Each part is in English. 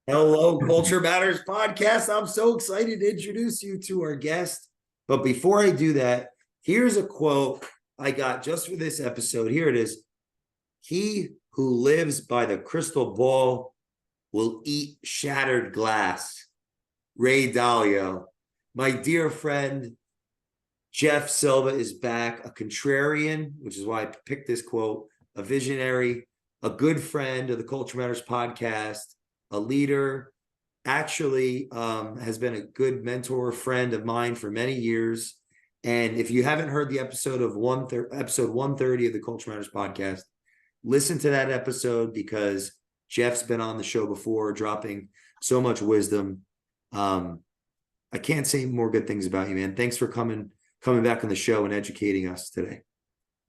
Hello, Culture Matters podcast. I'm so excited to introduce you to our guest. But before I do that, here's a quote I got just for this episode. Here it is. He who lives by the crystal ball will eat shattered glass. Ray Dalio. My dear friend, Jeff Silva is back, a contrarian, which is why I picked this quote, a visionary, a good friend of the Culture Matters podcast, a leader, actually has been a good mentor friend of mine for many years. And if you haven't heard the episode 130 of the Culture Matters podcast, listen to that episode because Jeff's been on the show before, dropping so much wisdom. I can't say more good things about you, man. Thanks for coming back on the show and educating us today.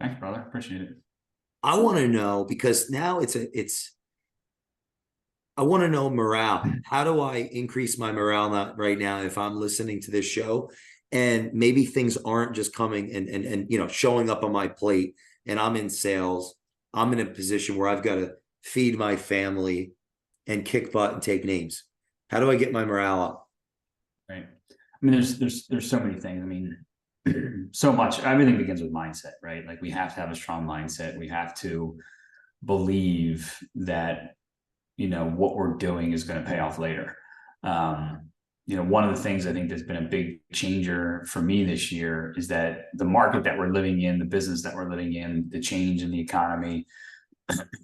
Thanks, brother. Appreciate it. I want to know, because now I want to know morale. How do I increase my morale right now if I'm listening to this show and maybe things aren't just coming and showing up on my plate and I'm in sales. I'm in a position where I've got to feed my family and kick butt and take names. How do I get my morale up? Right. I mean, there's so many things. I mean, so much. Everything begins with mindset, right? Like we have to have a strong mindset. We have to believe that what we're doing is going to pay off later. One of the things I think that's been a big changer for me this year is that the market that we're living in, the business that we're living in, the change in the economy,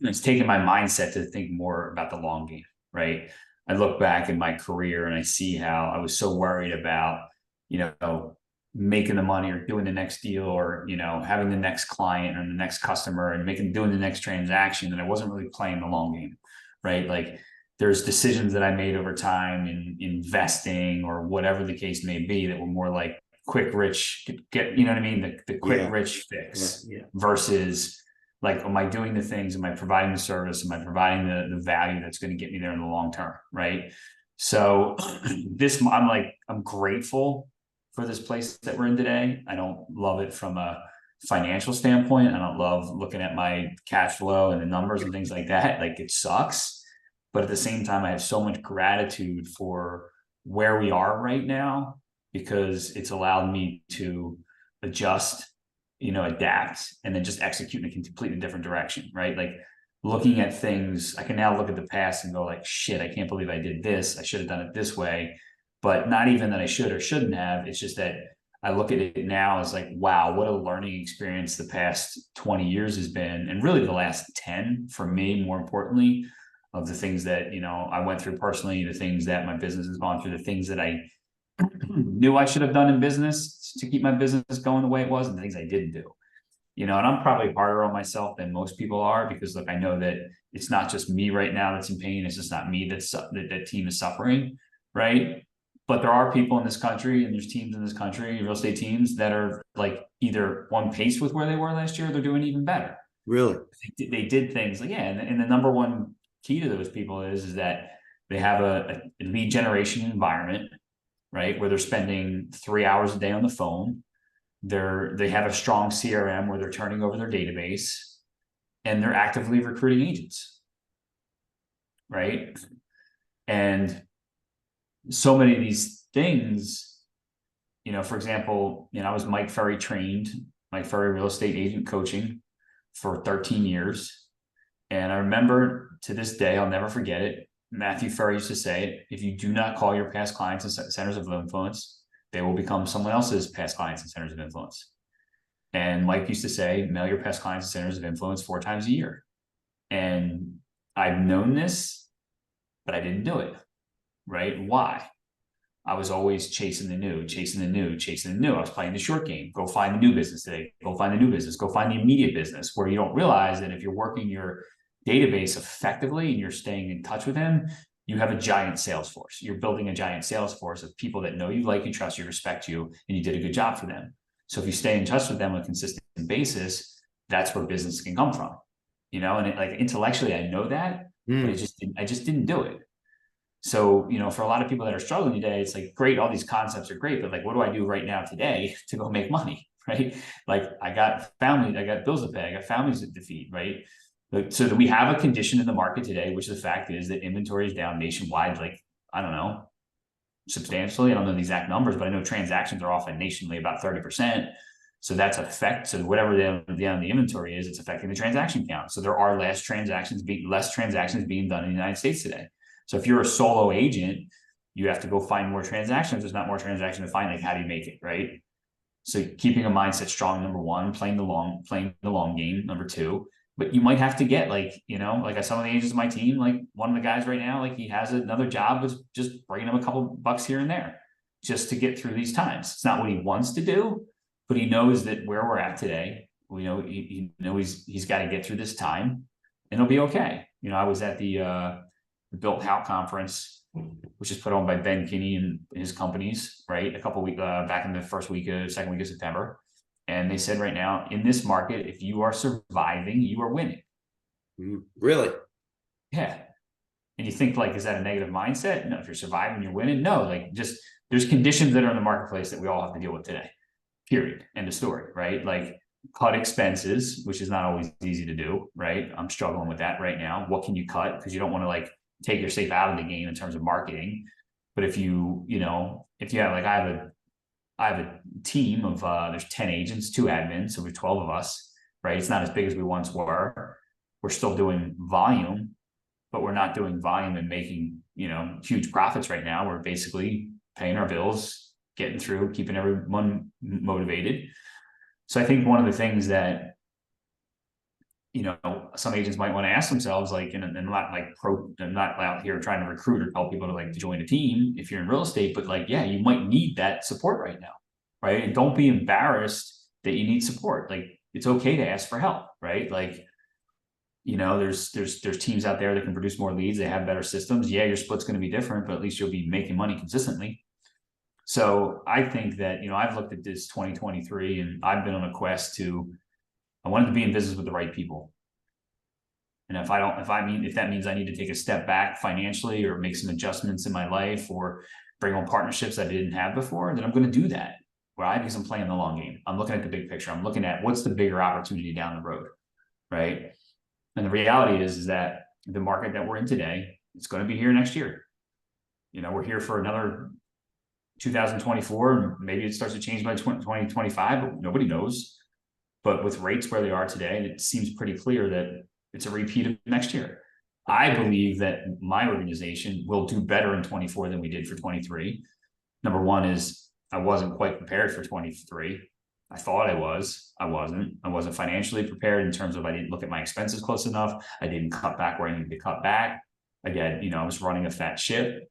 it's taken my mindset to think more about the long game, right? I look back in my career and I see how I was so worried about, making the money or doing the next deal or, having the next client or the next customer and doing the next transaction. And I wasn't really playing the long game, right? Like there's decisions that I made over time in investing or whatever the case may be that were more like quick, rich, you know what I mean? The quick, rich fix versus like, am I doing the things? Am I providing the service? Am I providing the value that's going to get me there in the long term? Right. So I'm grateful for this place that we're in today. I don't love it from a financial standpoint. I don't love looking at my cash flow and the numbers and things like that. Like it sucks. But at the same time, I have so much gratitude for where we are right now because it's allowed me to adjust, adapt, and then just execute in a completely different direction, right? Like looking at things, I can now look at the past and go like, shit, I can't believe I did this. I should have done it this way. But not even that I should or shouldn't have. It's just that I look at it now as like, wow, what a learning experience the past 20 years has been. And really the last 10 for me, more importantly, of the things that, I went through personally, the things that my business has gone through, the things that I knew I should have done in business to keep my business going the way it was, and the things I didn't do. And I'm probably harder on myself than most people are because look, I know that it's not just me right now that's in pain. It's just not me that team is suffering, right? But there are people in this country and there's teams in this country, real estate teams that are like either on pace with where they were last year, or they're doing even better. Really? They did things like, and the number one key to those people is that they have a lead generation environment, right? Where they're spending 3 hours a day on the phone. They have a strong CRM where they're turning over their database and they're actively recruiting agents, right? And so many of these things, for example, I was Mike Ferry real estate agent coaching for 13 years. And I remember to this day, I'll never forget it. Matthew Ferry used to say it: if you do not call your past clients and centers of influence, they will become someone else's past clients and centers of influence. And Mike used to say, mail your past clients and centers of influence 4 times a year. And I've known this, but I didn't do it. Right? Why? I was always chasing the new. I was playing the short game. Go find the new business today. Go find the new business. Go find the immediate business, where you don't realize that if you're working your database effectively and you're staying in touch with them, you have a giant sales force. You're building a giant sales force of people that know you, like you, trust you, respect you, and you did a good job for them. So if you stay in touch with them on a consistent basis, that's where business can come from. And like intellectually, I know that, but I just didn't do it. So, for a lot of people that are struggling today, it's like, great, all these concepts are great, but like, what do I do right now today to go make money? Right? Like I got bills to pay, I got families to feed, right? So that we have a condition in the market today, which the fact is that inventory is down nationwide, like, I don't know, substantially. I don't know the exact numbers, but I know transactions are off nationally about 30%. So that's so whatever the inventory is, it's affecting the transaction count. So there are less transactions being done in the United States today. So if you're a solo agent, you have to go find more transactions. There's not more transactions to find. Like, how do you make it, right? So keeping a mindset strong, number one, playing the long game, number two. But you might have to get, like, like some of the agents of my team, like one of the guys right now, like he has another job with just bringing him a couple bucks here and there just to get through these times. It's not what he wants to do, but he knows that where we're at today, he's got to get through this time and it'll be okay. I was at the Built How conference, which is put on by Ben Kinney and his companies, right? A couple weeks back in the second week of September. And they said right now in this market, if you are surviving, you are winning. Really? Yeah. And you think, like, is that a negative mindset? No, if you're surviving, you're winning. No, like, just there's conditions that are in the marketplace that we all have to deal with today. Period. End of story, right? Like, cut expenses, which is not always easy to do, right? I'm struggling with that right now. What can you cut? Because you don't want to like take yourself out of the game in terms of marketing. But if you have, like, I have a team of there's 10 agents, 2 admins, so we're 12 of us, right? It's not as big as we once were. We're still doing volume, but we're not doing volume and making, huge profits right now. We're basically paying our bills, getting through, keeping everyone motivated. So I think one of the things that, some agents might want to ask themselves, like, and I'm not out here trying to recruit or tell people to like to join a team if you're in real estate, but like, yeah, you might need that support right now, right? And don't be embarrassed that you need support. Like, it's okay to ask for help, right? Like, there's teams out there that can produce more leads. They have better systems. Yeah, your split's going to be different, but at least you'll be making money consistently. So I think that, I've looked at this 2023 and I've been on a quest I wanted to be in business with the right people. And if that means I need to take a step back financially or make some adjustments in my life or bring on partnerships that I didn't have before, then I'm going to do that. Because I'm playing the long game. I'm looking at the big picture. I'm looking at what's the bigger opportunity down the road, right? And the reality is that the market that we're in today, it's going to be here next year. We're here for another 2024, and maybe it starts to change by 2025, but nobody knows. But with rates where they are today, it seems pretty clear that it's a repeat of next year. I believe that my organization will do better in 24 than we did for 23. Number one is I wasn't quite prepared for 23. I thought I was. I wasn't. I wasn't financially prepared in terms of I didn't look at my expenses close enough. I didn't cut back where I needed to cut back. Again, I was running a fat ship.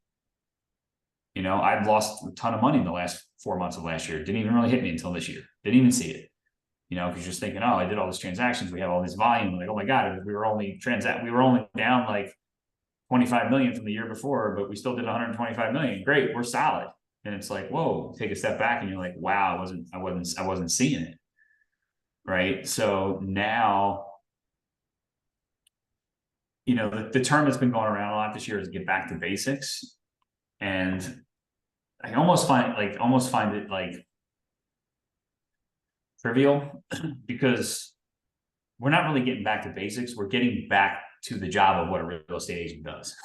I've lost a ton of money in the last 4 months of last year. Didn't even really hit me until this year. Didn't even see it. Because you're just thinking, oh, I did all these transactions. We have all this volume. Like, oh my God, we were only down like 25 million from the year before, but we still did 125 million. Great, we're solid. And it's like, whoa, take a step back and you're like, wow, I wasn't seeing it. Right. So now, the term that's been going around a lot this year is get back to basics. And I almost find it like trivial because we're not really getting back to basics. We're getting back to the job of what a real estate agent does,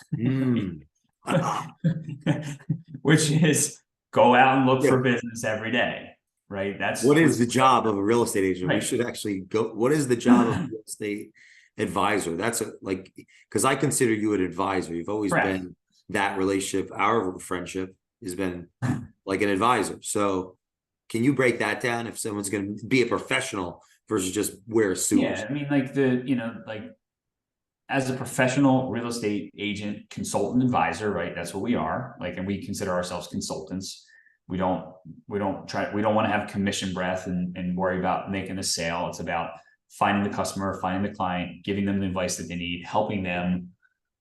which is go out and look for business every day, right? What is the job of a real estate agent? Right. We should actually go. What is the job of a real estate advisor? That's because I consider you an advisor. You've always been that relationship. Our friendship has been like an advisor. So can you break that down if someone's going to be a professional versus just wear a suit? Yeah, I mean, like as a professional real estate agent, consultant, advisor, right? That's what we are. Like, and we consider ourselves consultants. We don't want to have commission breath and worry about making a sale. It's about finding the customer, finding the client, giving them the advice that they need, helping them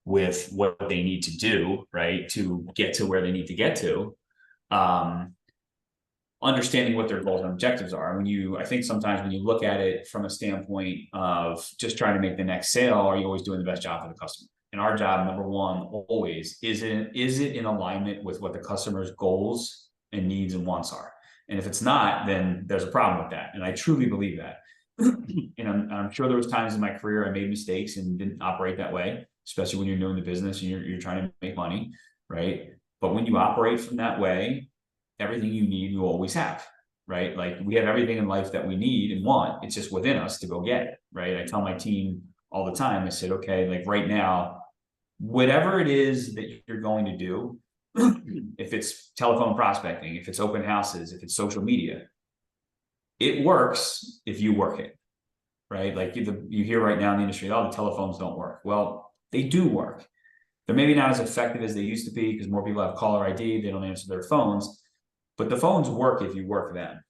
with what they need to do, right, to get to where they need to get to. Understanding what their goals and objectives are. I think sometimes when you look at it from a standpoint of just trying to make the next sale, are you always doing the best job for the customer? And our job, number one, always is it in alignment with what the customer's goals and needs and wants are? And if it's not, then there's a problem with that. And I truly believe that. And I'm sure there was times in my career I made mistakes and didn't operate that way, especially when you're new in the business and you're trying to make money, right? But when you operate from that way, everything you need, you always have, right? Like we have everything in life that we need and want. It's just within us to go get it, right? I tell my team all the time, I said, okay, like right now, whatever it is that you're going to do, if it's telephone prospecting, if it's open houses, if it's social media, it works if you work it, right? Like you hear right now in the industry, oh, the telephones don't work. Well, they do work. They're maybe not as effective as they used to be because more people have caller ID, they don't answer their phones, but the phones work if you work them,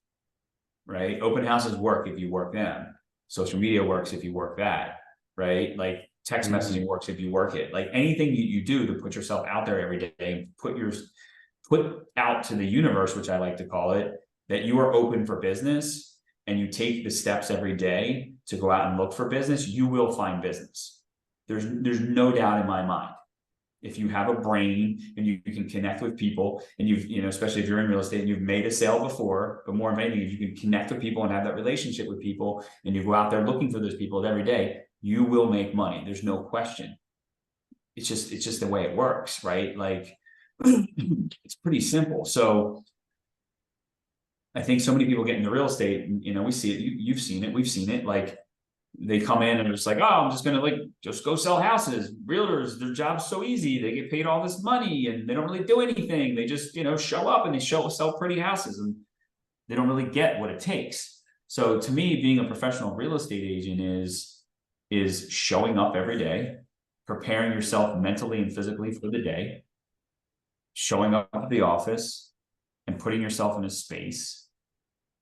right? Open houses work if you work them. Social media works if you work that, right? Like text messaging works if you work it. Like anything you do to put yourself out there every day, put out to the universe, which I like to call it, that you are open for business and you take the steps every day to go out and look for business, you will find business. There's no doubt in my mind. If you have a brain and you can connect with people and especially if you're in real estate and you've made a sale before, but more importantly, if you can connect with people and have that relationship with people and you go out there looking for those people every day, you will make money. There's no question. It's just the way it works, right? Like it's pretty simple. So I think so many people get into real estate, and, we see it, you've seen it, we've seen it, like they come in and it's like, oh, I'm just gonna just go sell houses. Realtors, their job's so easy. They get paid all this money and they don't really do anything. They just, show up and they sell pretty houses and they don't really get what it takes. So to me, being a professional real estate agent is showing up every day, preparing yourself mentally and physically for the day, showing up at the office and putting yourself in a space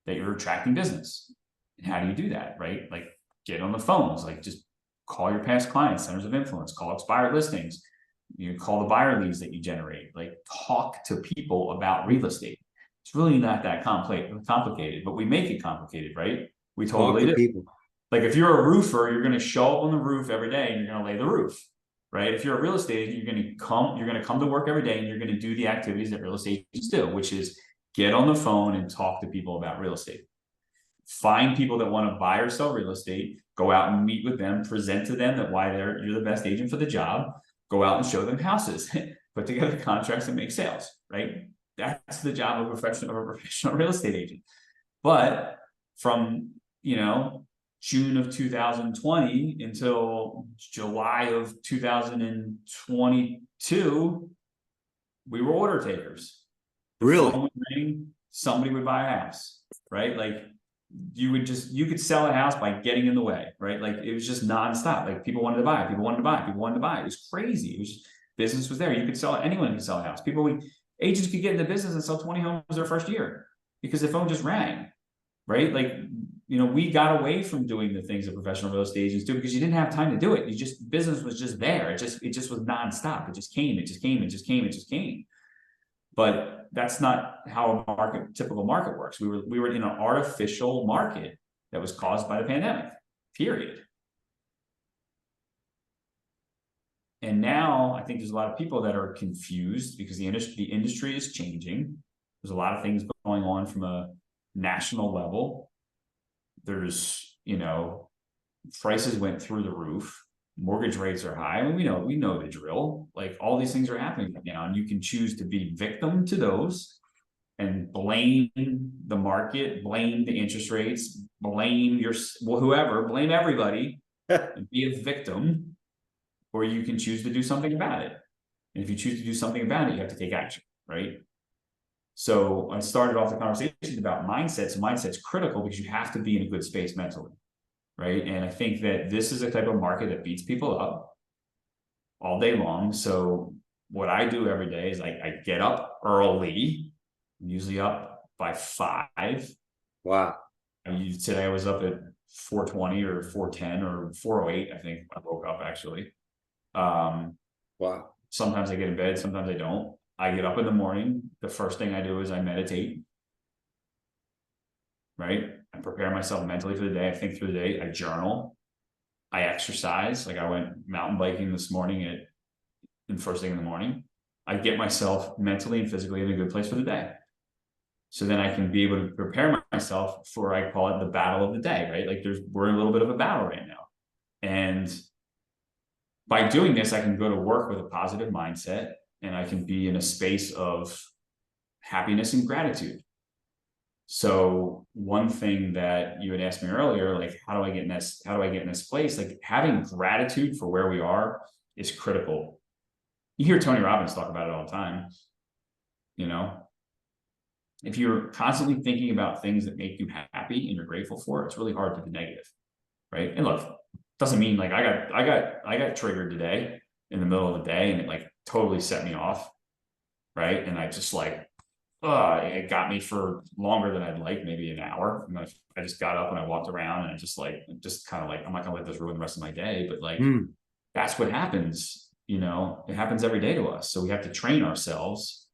that you're attracting business. And how do you do that, right? Like get on the phones, like just call your past clients, centers of influence, call expired listings, call the buyer leads that you generate, like talk to people about real estate. It's really not that complicated, but we make it complicated, right? We totally do. People. Like if you're a roofer, you're going to show up on the roof every day and you're going to lay the roof, right? If you're a real estate agent, you're going to come to work every day and you're going to do the activities that real estate agents do, which is get on the phone and talk to people about real estate. Find people that want to buy or sell real estate, go out and meet with them, present to them that why you're the best agent for the job, go out and show them houses, put together contracts and make sales, right? That's the job of a professional real estate agent. But from, June of 2020 until July of 2022, we were order takers. Really? Phone would ring, somebody would buy a house, right? Like you could sell a house by getting in the way, right? Like it was just nonstop. Like people wanted to buy, people wanted to buy, people wanted to buy. It was crazy. It was just, business was there. You could sell it. Anyone could sell a house. Agents could get into business and sell 20 homes their first year because the phone just rang, right? Like, we got away from doing the things that professional real estate agents do because you didn't have time to do it. Business was just there. It just was nonstop. It just came. But that's not how typical market works. We were in an artificial market that was caused by the pandemic, period. And now I think there's a lot of people that are confused because the industry is changing. There's a lot of things going on from a national level. There's, prices went through the roof. Mortgage rates are high. I mean, we know the drill. Like all these things are happening right now, and you can choose to be victim to those and blame the market, blame the interest rates, blame whoever, blame everybody, and be a victim, or you can choose to do something about it. And if you choose to do something about it, you have to take action, right? So I started off the conversation about mindset. So mindset's critical because you have to be in a good space mentally, right? And I think that this is a type of market that beats people up all day long. So what I do every day is I get up early, I'm usually up by 5. Wow. Today I was up at 4:20 or 4:10 or 4:08. I think I woke up actually. Wow. Sometimes I get in bed, sometimes I don't. I get up in the morning. The first thing I do is I meditate, right? I prepare myself mentally for the day. I think through the day. I journal. I exercise. Like I went mountain biking this morning first thing in the morning. I get myself mentally and physically in a good place for the day. So then I can be able to prepare myself for, I call it the battle of the day, right? Like we're in a little bit of a battle right now. And by doing this, I can go to work with a positive mindset, and I can be in a space of happiness and gratitude. So one thing that you had asked me earlier, like, how do I get in this place? Like, having gratitude for where we are is critical. You hear Tony Robbins talk about it all the time. You know, if you're constantly thinking about things that make you happy and you're grateful for, it's really hard to be negative, right? And look, doesn't mean like I got triggered today in the middle of the day, and it like totally set me off, right? And I just like, it got me for longer than I'd like, maybe an hour. And I just got up and I walked around, and I just kind of like, I'm not gonna let this ruin the rest of my day. But like, that's what happens. You know, it happens every day to us. So we have to train ourselves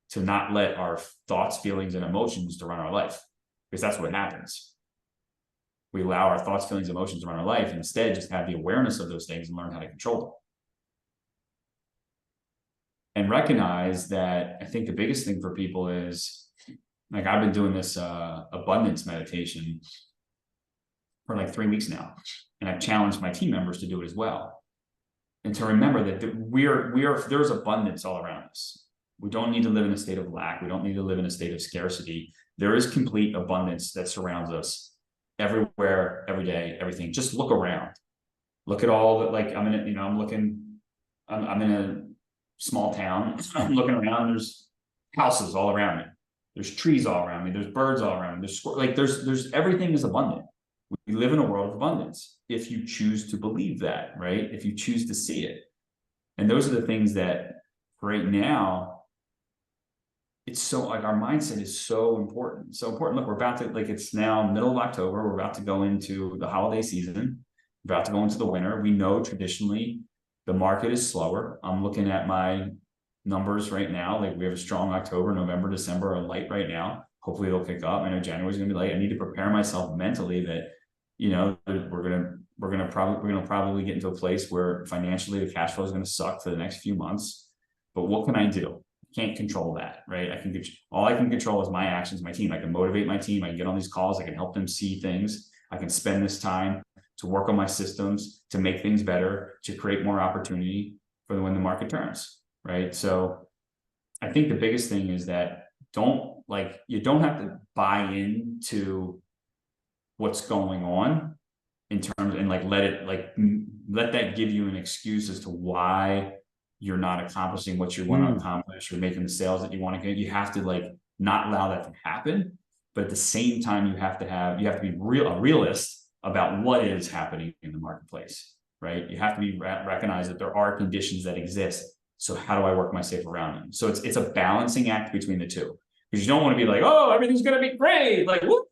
to not let our thoughts, feelings, and emotions to run our life, because that's what happens. We allow our thoughts, feelings, emotions to run our life, and instead just have the awareness of those things and learn how to control them. And recognize that I think the biggest thing for people is, like, I've been doing this abundance meditation for like 3 weeks now, and I've challenged my team members to do it as well, and to remember that there's abundance all around us. We don't need to live in a state of lack. We don't need to live in a state of scarcity. There is complete abundance that surrounds us everywhere, every day, everything. Just look around. Look at all that. Like, I'm in a small town. I'm looking around. There's houses all around me. There's trees all around me. There's birds all around me. There's everything is abundant. We live in a world of abundance if you choose to believe that, right? If you choose to see it. And those are the things that right now, it's so, like, our mindset is so important. So important. Look, we're about to, like, it's now middle of October. We're about to go into the holiday season. We're about to go into the winter. We know traditionally the market is slower. I'm looking at my numbers right now. Like, we have a strong October, November, December are light right now. Hopefully it'll pick up. I know January's gonna be light. I need to prepare myself mentally that, you know, we're gonna probably get into a place where financially the cash flow is gonna suck for the next few months. But what can I do? Can't control that, right? All I can control is my actions, my team. I can motivate my team. I can get on these calls. I can help them see things. I can spend this time to work on my systems, to make things better, to create more opportunity for when the market turns, right? So I think the biggest thing is that you don't have to buy into what's going on in terms, and like let that give you an excuse as to why you're not accomplishing what you want to accomplish, or making the sales that you want to get. You have to like not allow that to happen. But at the same time, you have to be a realist about what is happening in the marketplace, right? You have to recognize that there are conditions that exist. So how do I work myself around them? So it's a balancing act between the two, because you don't want to be like, oh, everything's going to be great. Like, woo!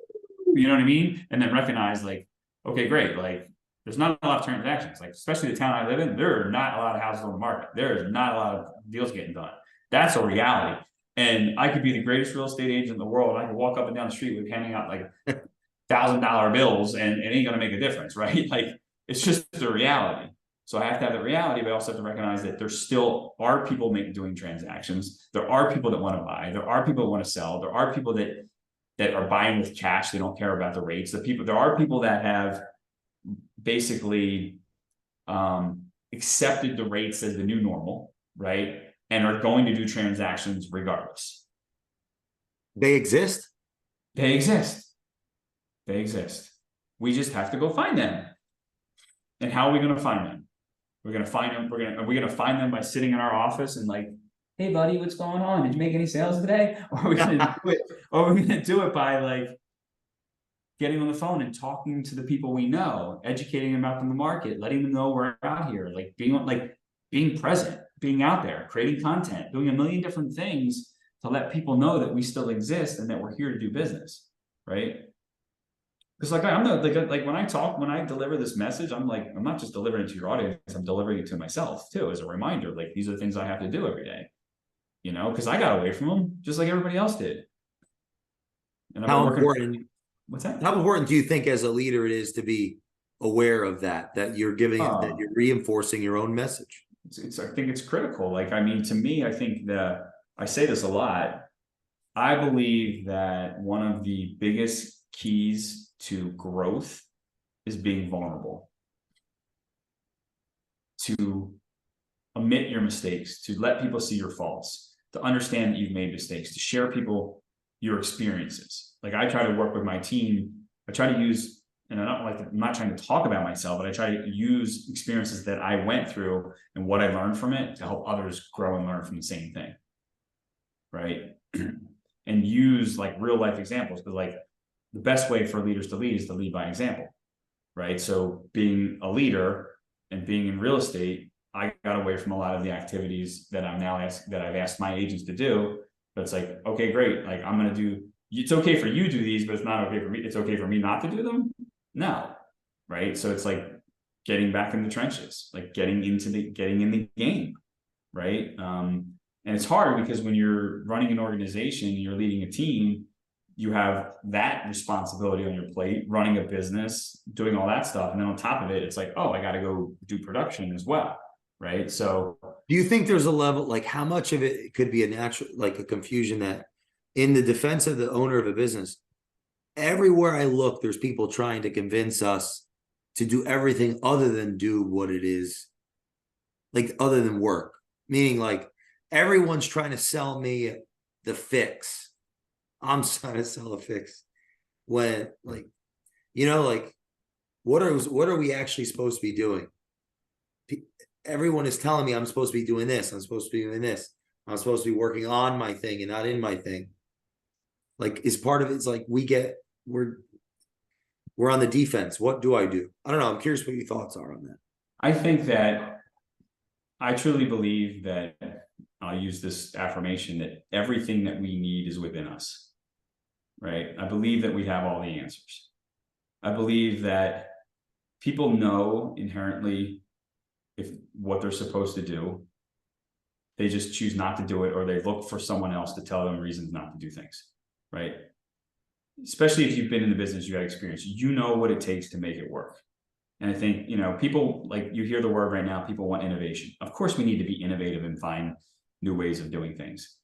You know what I mean? And then recognize, like, okay, great. Like, there's not a lot of transactions, like, especially the town I live in, there are not a lot of houses on the market. There is not a lot of deals getting done. That's a reality. And I could be the greatest real estate agent in the world. I could walk up and down the street with handing out like $1,000 bills, and it ain't going to make a difference, right? Like, it's just the reality. So I have to have the reality, but I also have to recognize that there still are people doing transactions. There are people that want to buy. There are people that want to sell. There are people that are buying with cash. They don't care about the rates. There are people that have basically accepted the rates as the new normal, right? And are going to do transactions regardless. They exist. They exist. They exist. We just have to go find them. And how are we going to find them? We're going to find them. Are we going to find them by sitting in our office and like, hey buddy, what's going on? Did you make any sales today? Or are we going to do it? Or are we going to do it by like getting on the phone and talking to the people we know, educating them about the market, letting them know we're out here, like being present, being out there, creating content, doing a million different things to let people know that we still exist and that we're here to do business, right? It's like I'm not like when I deliver this message, I'm not just delivering it to your audience, I'm delivering it to myself too, as a reminder. Like, these are the things I have to do every day, you know, because I got away from them just like everybody else did. And How important? What's that? How important do you think as a leader it is to be aware of that you're giving, that you're reinforcing your own message? I think it's critical. Like, I mean, to me, I think that I say this a lot. I believe that one of the biggest keys to growth is being vulnerable, to admit your mistakes, to let people see your faults, to understand that you've made mistakes, to share people your experiences. Like I try to work with my team. I try to use, and I'm not trying to talk about myself, but I try to use experiences that I went through and what I learned from it to help others grow and learn from the same thing. Right. And use like real life examples, because like the best way for leaders to lead is to lead by example. Right. So being a leader and being in real estate, I got away from a lot of the activities that I've asked my agents to do. But it's like, okay, great. Like I'm going to do, it's okay for you to do these, but it's not okay for me. It's okay for me not to do them. No. Right. So it's like getting back in the trenches, like getting in the game. Right. And it's hard because when you're running an organization, you're leading a team, you have that responsibility on your plate, running a business, doing all that stuff. And then on top of it, it's like, oh, I got to go do production as well. Right. So do you think there's a level, like how much of it could be a natural, like a confusion that in the defense of the owner of a business, everywhere I look, there's people trying to convince us to do everything other than do what it is, like other than work, meaning like everyone's trying to sell me the fix. I'm trying to sell a fix when like, like what are we actually supposed to be doing? Everyone is telling me I'm supposed to be doing this. I'm supposed to be doing this. I'm supposed to be working on my thing and not in my thing. Like is part of it's like we're on the defense. What do? I don't know. I'm curious what your thoughts are on that. I think that I truly believe that I'll use this affirmation that everything that we need is within us. Right. I believe that we have all the answers. I believe that people know inherently if what they're supposed to do. They just choose not to do it, or they look for someone else to tell them reasons not to do things. Right. Especially if you've been in the business, you got experience, you know what it takes to make it work. And I think, people like you hear the word right now, people want innovation. Of course, we need to be innovative and find new ways of doing things.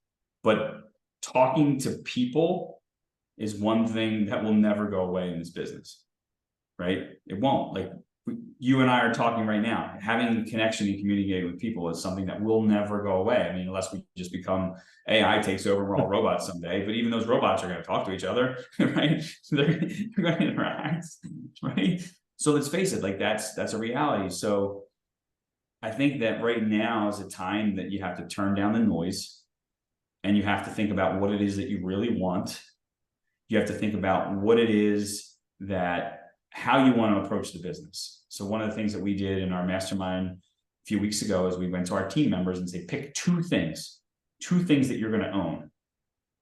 But talking to people is one thing that will never go away in this business, right? It won't. Like you and I are talking right now, having connection and communicating with people is something that will never go away. I mean, unless we just become AI takes over, we're all robots someday, but even those robots are going to talk to each other, right? So they're going to interact, right? So let's face it, like that's a reality. So I think that right now is a time that you have to turn down the noise and you have to think about what it is that you really want. You have to think about what it is how you want to approach the business. So one of the things that we did in our mastermind a few weeks ago is we went to our team members and say, pick two things that you're going to own.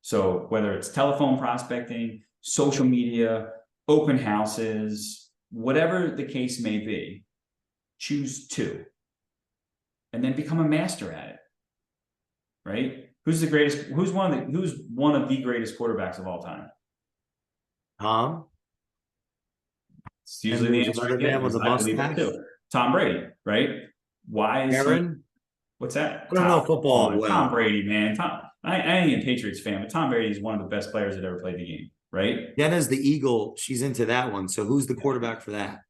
So whether it's telephone prospecting, social media, open houses, whatever the case may be, choose two and then become a master at it. Right? Who's one of the greatest quarterbacks of all time? Tom. It's usually the answer. Another man with a mustache. Tom Brady, right? Why is Aaron? What's that? I don't know football well. Tom Brady, man. I ain't a Patriots fan, but Tom Brady is one of the best players that ever played the game, right? Jenna's the Eagle. She's into that one. So who's the quarterback for that?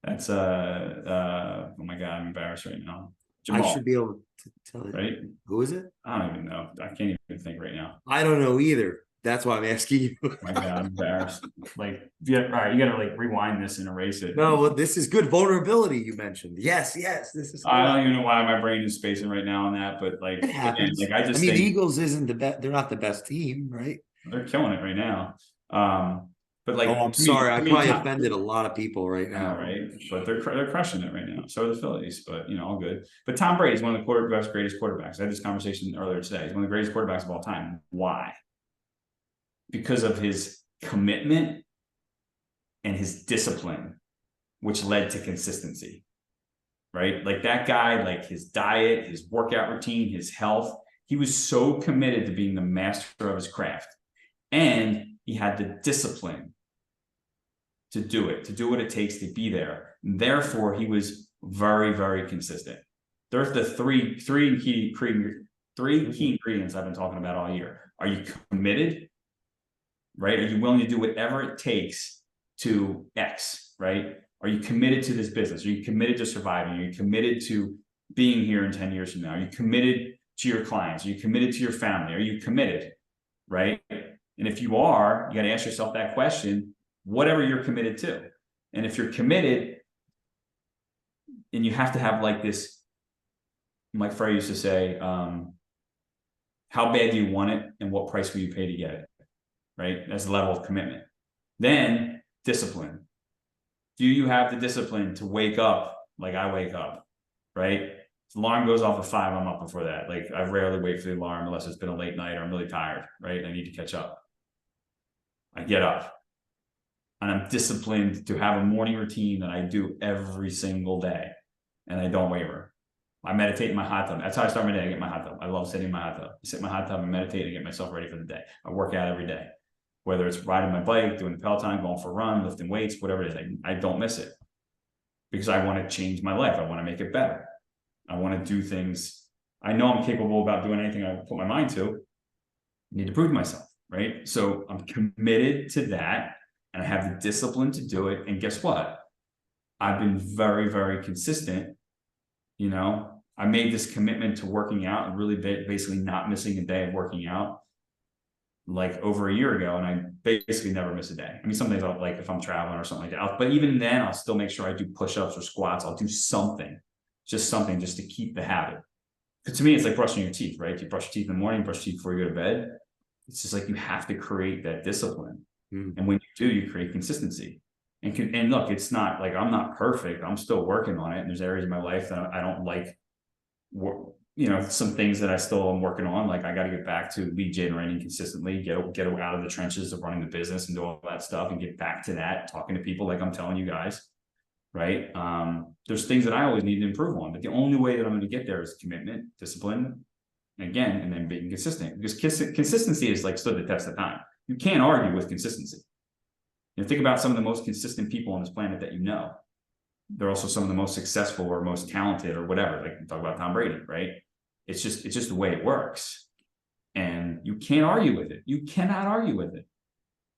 That's oh my God, I'm embarrassed right now. Jamal. I should be able to tell it. Right? Who is it? I don't even know. I can't even think right now. I don't know either. That's why I'm asking you. My God, I'm embarrassed. Like, all right, you gotta like rewind this and erase it. No, well, this is good vulnerability you mentioned. Yes, this is good. I don't even know why my brain is spacing right now on that, but like it happens. Again, like I mean, the Eagles isn't the best, they're not the best team, right? They're killing it right now. But like, I'm sorry, I probably offended a lot of people right now. Right, but they're crushing it right now. So are the Phillies, but all good. But Tom Brady is one of the best, greatest quarterbacks. I had this conversation earlier today. He's one of the greatest quarterbacks of all time. Why? Because of his commitment and his discipline, which led to consistency. Right, like that guy, like his diet, his workout routine, his health. He was so committed to being the master of his craft, and he had the discipline to do what it takes to be there. Therefore, he was very, very consistent. There's the three key Three key ingredients I've been talking about all year. Are you committed? Right? Are you willing to do whatever it takes to X, right? Are you committed to this business? Are you committed to surviving? Are you committed to being here in 10 years from now? Are you committed to your clients? Are you committed to your family? Are you committed? Right? And if you are, you got to ask yourself that question, whatever you're committed to. And if you're committed, and you have to have like this, Mike Frey used to say, how bad do you want it and what price will you pay to get it? Right? That's the level of commitment. Then discipline. Do you have the discipline to wake up like I wake up? Right? If the alarm goes off at 5, I'm up before that. Like I rarely wait for the alarm unless it's been a late night or I'm really tired, right? I need to catch up. I get up and I'm disciplined to have a morning routine that I do every single day and I don't waver. I meditate in my hot tub. That's how I start my day. I get my hot tub. I love sitting in my hot tub. I sit in my hot tub and meditate and get myself ready for the day. I work out every day, whether it's riding my bike, doing the Peloton, going for a run, lifting weights, whatever it is. I don't miss it because I want to change my life. I want to make it better. I want to do things. I know I'm capable about doing anything I put my mind to. I need to prove myself, right? So I'm committed to that and I have the discipline to do it. And guess what? I've been very, very consistent. You know, I made this commitment to working out and really basically not missing a day of working out like over a year ago. And I basically never miss a day. I mean, some days I'll like if I'm traveling or something like that, but even then I'll still make sure I do push-ups or squats. I'll do something just to keep the habit. Because to me, it's like brushing your teeth, right? You brush your teeth in the morning, brush your teeth before you go to bed. It's just like you have to create that discipline. And when you do, you create consistency. And look, it's not like I'm not perfect. I'm still working on it. And there's areas in my life that I don't like, you know, some things that I still am working on. Like I got to get back to lead generating consistently, get out of the trenches of running the business and do all that stuff and get back to that, talking to people like I'm telling you guys, right? There's things that I always need to improve on, but the only way that I'm going to get there is commitment, discipline, again, and then being consistent, because consistency is like stood the test of time. You can't argue with consistency. You know, think about some of the most consistent people on this planet that you know. They're also some of the most successful or most talented or whatever. Like talk about Tom Brady, right? It's just the way it works. And you can't argue with it. You cannot argue with it.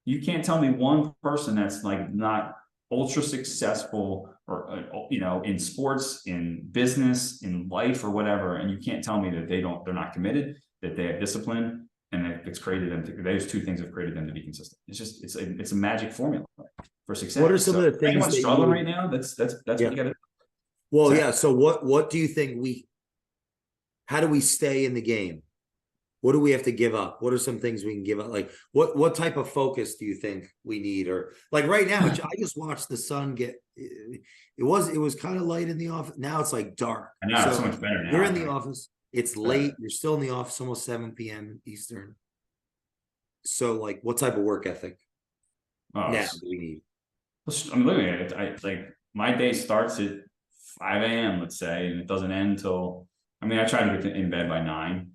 You can't tell me one person that's like not ultra successful or, you know, in sports, in business, in life or whatever. And you can't tell me that they're not committed, that they have discipline, and it's created them to, those two things have created them to be consistent. It's a magic formula for success. What are some of the things that struggling right now? That's what you got to do. Well, yeah. So what do you think how do we stay in the game? What do we have to give up? What are some things we can give up? Like what type of focus do you think we need? Or like right now, I just watched the sun get, it was kind of light in the office. Now it's like dark. I know, it's so much better now. You're in the office. It's late. You're still in the office, almost 7 p.m. Eastern. So like what type of work ethic now do we need? I'm looking at it. Like my day starts at 5 a.m., let's say, and it doesn't end till, I mean, I try to get in bed by 9,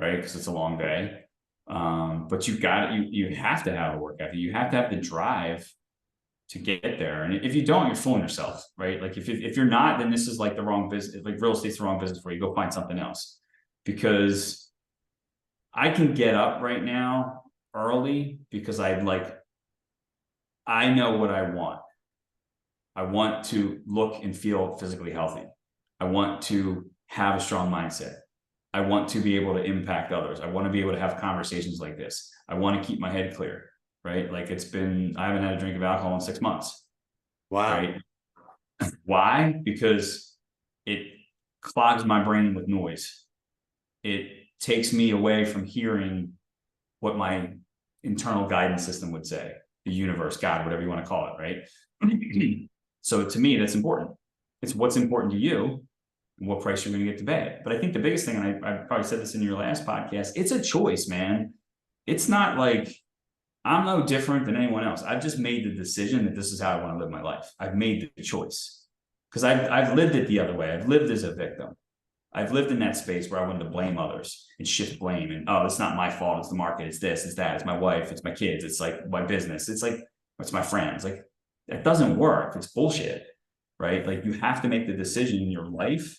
right? Because it's a long day. But you have to have a work ethic. You have to have the drive to get there. And if you don't, you're fooling yourself, right? Like if you're not, then this is like the wrong business. Like real estate's the wrong business for you. Go find something else. Because I can get up right now early because I know what I want. I want to look and feel physically healthy. I want to have a strong mindset. I want to be able to impact others. I want to be able to have conversations like this. I want to keep my head clear, right? Like I haven't had a drink of alcohol in 6 months. Wow. Right? Why? Because it clogs my brain with noise. It takes me away from hearing what my internal guidance system would say, the universe, God, whatever you want to call it, right? So to me, that's important. It's what's important to you and what price you're going to get to pay. But I think the biggest thing, and I probably said this in your last podcast, it's a choice, man. It's not like I'm no different than anyone else. I've just made the decision that this is how I want to live my life. I've made the choice because I've lived it the other way. I've lived as a victim. I've lived in that space where I wanted to blame others and shift blame. And, oh, it's not my fault. It's the market. It's this, it's that. It's my wife. It's my kids. It's like my business. It's like, it's my friends. Like that doesn't work. It's bullshit, right? Like you have to make the decision in your life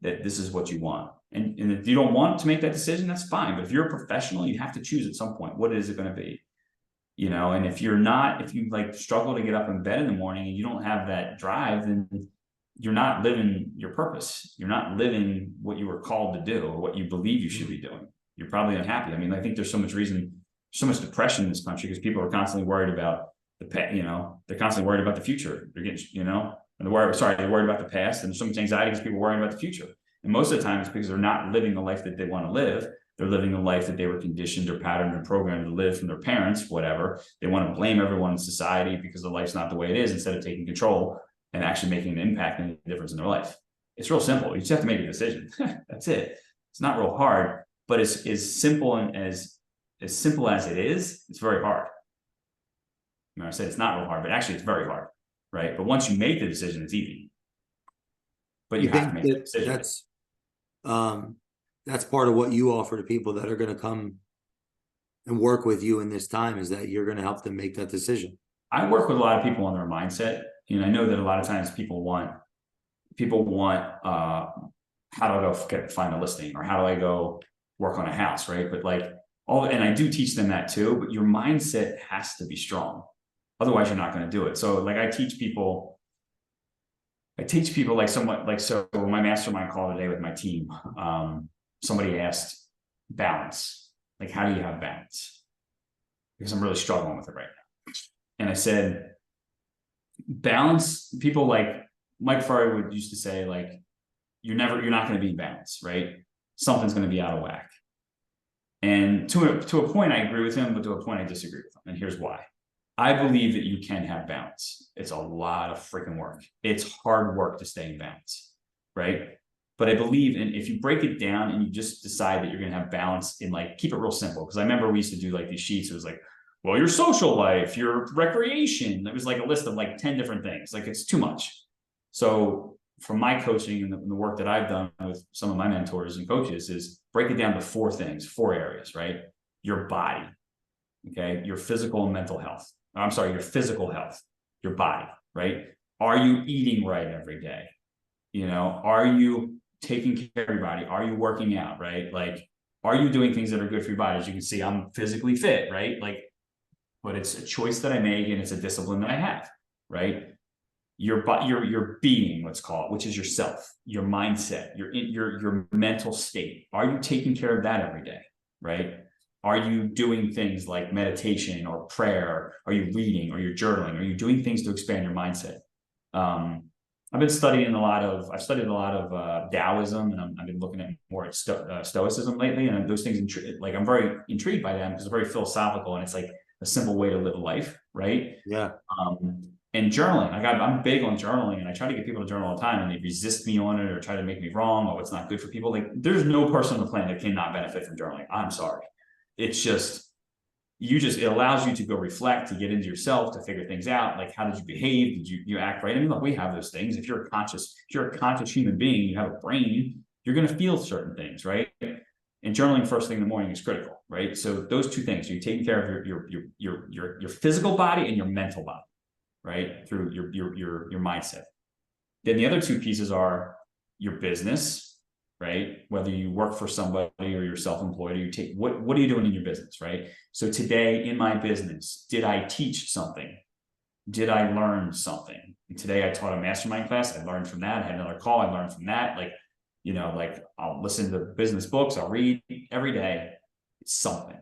that this is what you want. And if you don't want to make that decision, that's fine. But if you're a professional, you have to choose at some point. What is it going to be? And if you like struggle to get up in bed in the morning and you don't have that drive, then you're not living your purpose. You're not living what you were called to do or what you believe you should be doing. You're probably unhappy. I mean, I think there's so much depression in this country because people are constantly worried about they're constantly worried about the future. They're getting, and they're worried about the past, and there's so much anxiety because people are worrying about the future. And most of the time it's because they're not living the life that they want to live. They're living the life that they were conditioned or patterned or programmed to live from their parents, whatever. They want to blame everyone in society because their life's not the way it is, instead of taking control and actually making an impact and a difference in their life. It's real simple. You just have to make a decision. That's it. It's not real hard, but it's as simple as it is, it's very hard. I said it's not real hard, but actually it's very hard, right? But once you make the decision, it's easy. But you have to make the decision. That's part of what you offer to people that are going to come and work with you in this time, is that you're going to help them make that decision. I work with a lot of people on their mindset. I know that a lot of times people want how do I go find a listing, or how do I go work on a house, right? But and I do teach them that too, but your mindset has to be strong. Otherwise you're not going to do it. So I teach people so my mastermind call today with my team, somebody asked balance. How do you have balance? Because I'm really struggling with it right now. And I said, balance, people like Mike Ferry used to say, you're not going to be in balance, right? Something's going to be out of whack. And to a point, I agree with him, but to a point, I disagree with him. And here's why. I believe that you can have balance. It's a lot of freaking work. It's hard work to stay in balance, right? But I believe if you break it down and you just decide that you're going to have balance in keep it real simple. Because I remember we used to do these sheets. It was well, your social life, your recreation. It was a list of 10 different things. It's too much. So from my coaching and the work that I've done with some of my mentors and coaches is break it down to 4 things, 4 areas, right? Your body, okay? Your physical and mental health. I'm sorry, your physical health, your body, right? Are you eating right every day? Are you taking care of your body? Are you working out, right? Are you doing things that are good for your body? As you can see, I'm physically fit, right? But it's a choice that I make and it's a discipline that I have, right? Your being, let's call it, which is yourself, your mindset, your mental state. Are you taking care of that every day, right? Are you doing things like meditation or prayer? Are you reading? Are you journaling? Are you doing things to expand your mindset? I've been studying I've studied a lot of Taoism, and I've been looking at more at Stoicism lately. And those things, I'm very intrigued by them because they're very philosophical, and it's a simple way to live a life, right? Yeah. And journaling, I'm big on journaling, and I try to get people to journal all the time, and they resist me on it or try to make me wrong, or it's not good for people. There's no person on the planet that cannot benefit from journaling. I'm sorry. It's just, it allows you to go reflect, to get into yourself, to figure things out. How did you behave? Did you act right? I mean, look, we have those things. If you're a conscious human being, you have a brain, you're going to feel certain things, right? And journaling first thing in the morning is critical, right? So those 2 things, you're taking care of your physical body and your mental body, right? Through your mindset. Then the other 2 pieces are your business, right? Whether you work for somebody or you're self-employed, or you take, what are you doing in your business, right? So today in my business, did I teach something? Did I learn something? And today I taught a mastermind class. I learned from that. I had another call. I learned from that. I'll listen to business books. I'll read every day. It's something,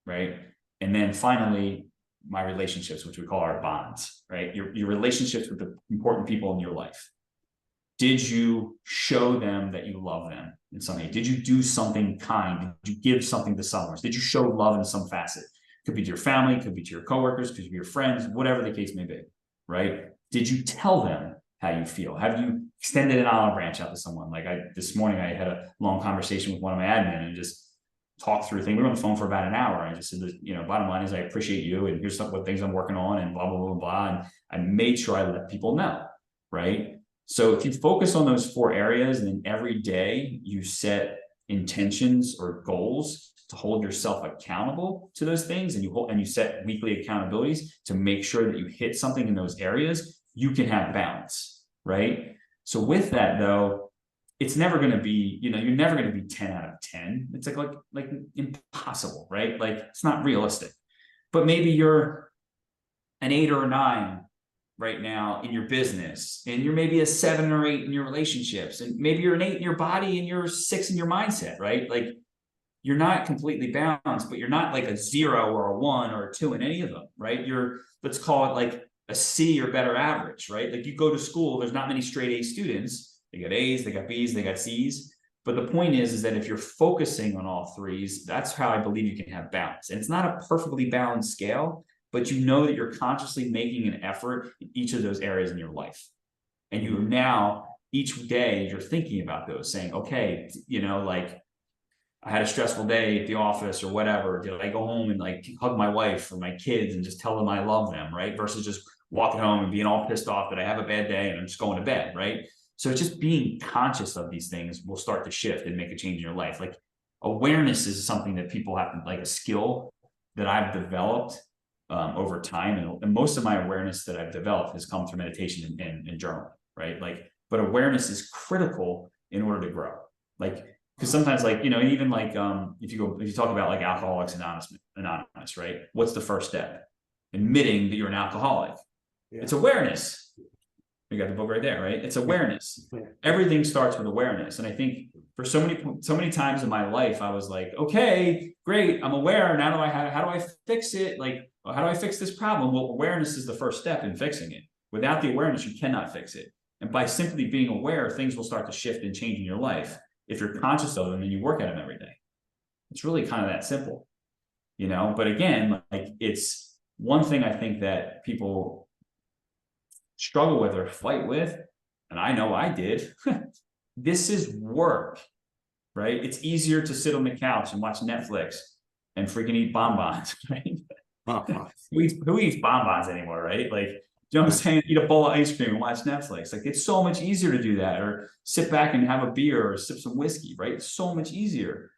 right? And then finally, my relationships, which we call our bonds, right? Your relationships with the important people in your life. Did you show them that you love them in some way? Did you do something kind? Did you give something to someone? Did you show love in some facet? Could be to your family, could be to your coworkers, could be your friends, whatever the case may be, right? Did you tell them how you feel? Have you extended an olive branch out to someone? This morning, I had a long conversation with one of my admin and just talked through things. We were on the phone for about an hour. I just said, bottom line is I appreciate you, and here's what things I'm working on, and blah, blah, blah, blah. And I made sure I let people know, right? So if you focus on those 4 areas, and then every day you set intentions or goals to hold yourself accountable to those things, and you set weekly accountabilities to make sure that you hit something in those areas, you can have balance, right? So with that though, it's never going to be, you're never going to be 10 out of 10. It's like impossible, right? Like it's not realistic. But maybe you're an 8 or a 9 right now in your business, and you're maybe a 7 or 8 in your relationships, and maybe you're an 8 in your body and you're 6 in your mindset, right? Like you're not completely balanced, but you're not like a 0 or a 1 or a 2 in any of them, right? You're, let's call it like a C or better average, right? Like you go to school, there's not many straight A students. They got A's, they got B's, they got C's. But the point is that if you're focusing on all threes, that's how I believe you can have balance. And it's not a perfectly balanced scale, but you know that you're consciously making an effort in each of those areas in your life. And you now, each day, you're thinking about those, saying, okay, like I had a stressful day at the office or whatever. Did I go home and like hug my wife or my kids and just tell them I love them, right? Versus just walking home and being all pissed off that I have a bad day and I'm just going to bed, right? So just being conscious of these things will start to shift and make a change in your life. Like awareness is something that people have to, like a skill that I've developed over time. And most of my awareness that I've developed has come through meditation and journaling, right? Like, but awareness is critical in order to grow. Like, because sometimes like, even like, if you talk about like Alcoholics Anonymous, right? What's the first step? Admitting that you're an alcoholic. Yeah. It's awareness. You got the book right there, right? It's awareness. Yeah. Everything starts with awareness. And I think for so many times in my life, I was like, okay, great, I'm aware. Now how do I fix it? Like, how do I fix this problem? Well, awareness is the first step in fixing it. Without the awareness, you cannot fix it. And by simply being aware, things will start to shift and change in your life. If you're conscious of them and you work at them every day, it's really kind of that simple, but again, like it's one thing I think that people struggle with or fight with, and I know I did. This is work, right? It's easier to sit on the couch and watch Netflix and freaking eat bonbons, right? Who eats bonbons anymore, right? Like, you know what I'm saying? Eat a bowl of ice cream and watch Netflix. Like, it's so much easier to do that, or sit back and have a beer or sip some whiskey, right? It's so much easier.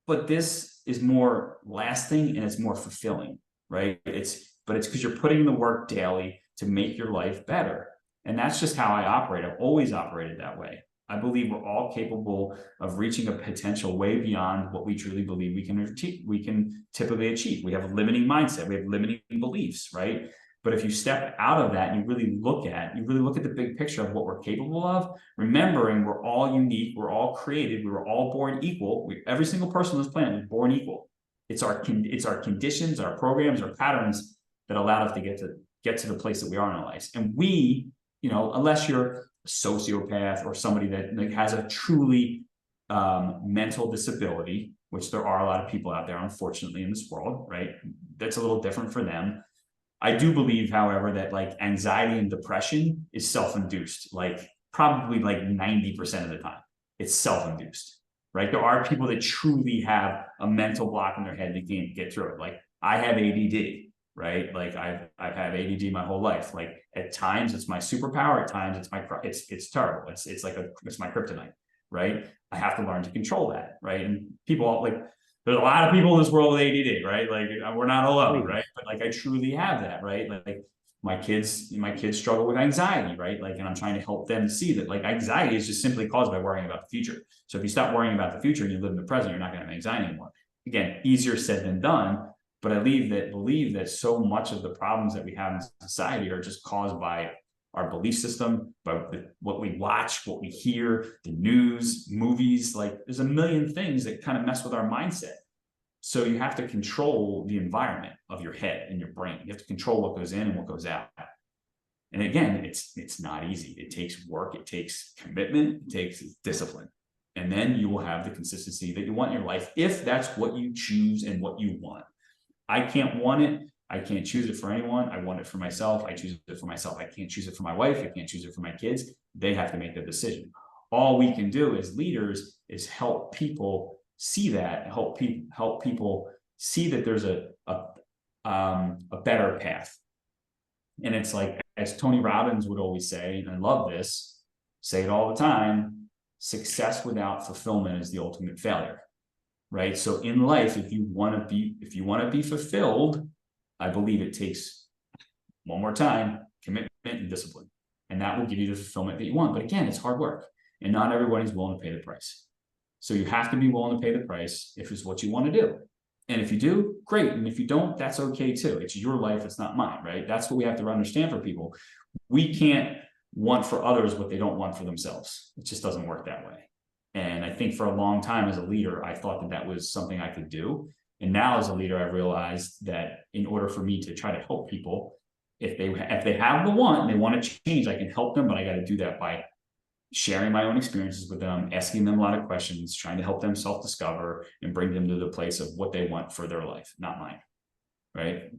But this is more lasting and it's more fulfilling, right? It's because you're putting in the work daily to make your life better. And that's just how I operate. I've always operated that way. I believe we're all capable of reaching a potential way beyond what we truly believe we can typically achieve. We have a limiting mindset. We have limiting beliefs, right? But if you step out of that and you really look at the big picture of what we're capable of, remembering we're all unique, we're all created, we were all born equal. Every single person on this planet was born equal. It's our conditions, our programs, our patterns that allowed us to get to the place that we are in our lives. And we, unless you're a sociopath or somebody that like has a truly mental disability, which there are a lot of people out there, unfortunately, in this world, right? That's a little different for them. I do believe, however, that like anxiety and depression is self-induced, like probably like 90% of the time. It's self-induced, right? There are people that truly have a mental block in their head that can't get through it. Like I have ADD, right? Like I've had ADD my whole life. Like at times it's my superpower, at times it's terrible. It's my kryptonite, right? I have to learn to control that, right? And people like, there's a lot of people in this world with ADD, right? Like we're not alone, right? But like I truly have that, right? Like my kids struggle with anxiety, right? Like, and I'm trying to help them see that like anxiety is just simply caused by worrying about the future. So if you stop worrying about the future and you live in the present, you're not going to have anxiety anymore. Again, easier said than done. But I believe that so much of the problems that we have in society are just caused by our belief system, by what we watch, what we hear, the news, movies. Like there's a million things that kind of mess with our mindset. So you have to control the environment of your head and your brain. You have to control what goes in and what goes out. And again, it's not easy. It takes work. It takes commitment. It takes discipline. And then you will have the consistency that you want in your life if that's what you choose and what you want. I can't want it. I can't choose it for anyone. I want it for myself. I choose it for myself. I can't choose it for my wife. I can't choose it for my kids. They have to make the decision. All we can do as leaders is help people see that, help people see that there's a better path. And it's like, as Tony Robbins would always say, and I love this, say it all the time, success without fulfillment is the ultimate failure. Right. So in life, if you want to be fulfilled, I believe it takes, one more time, commitment and discipline. And that will give you the fulfillment that you want. But again, it's hard work. and not everybody's willing to pay the price. So you have to be willing to pay the price if it's what you want to do. And if you do, great. And if you don't, that's okay too. It's your life, it's not mine, right? That's what we have to understand for people. We can't want for others what they don't want for themselves. It just doesn't work that way. And I think for a long time as a leader, I thought that that was something I could do. And now as a leader, I realized that in order for me to try to help people, if they have the want and they want to change, I can help them, but I got to do that by sharing my own experiences with them, asking them a lot of questions, trying to help them self-discover and bring them to the place of what they want for their life, not mine. Right.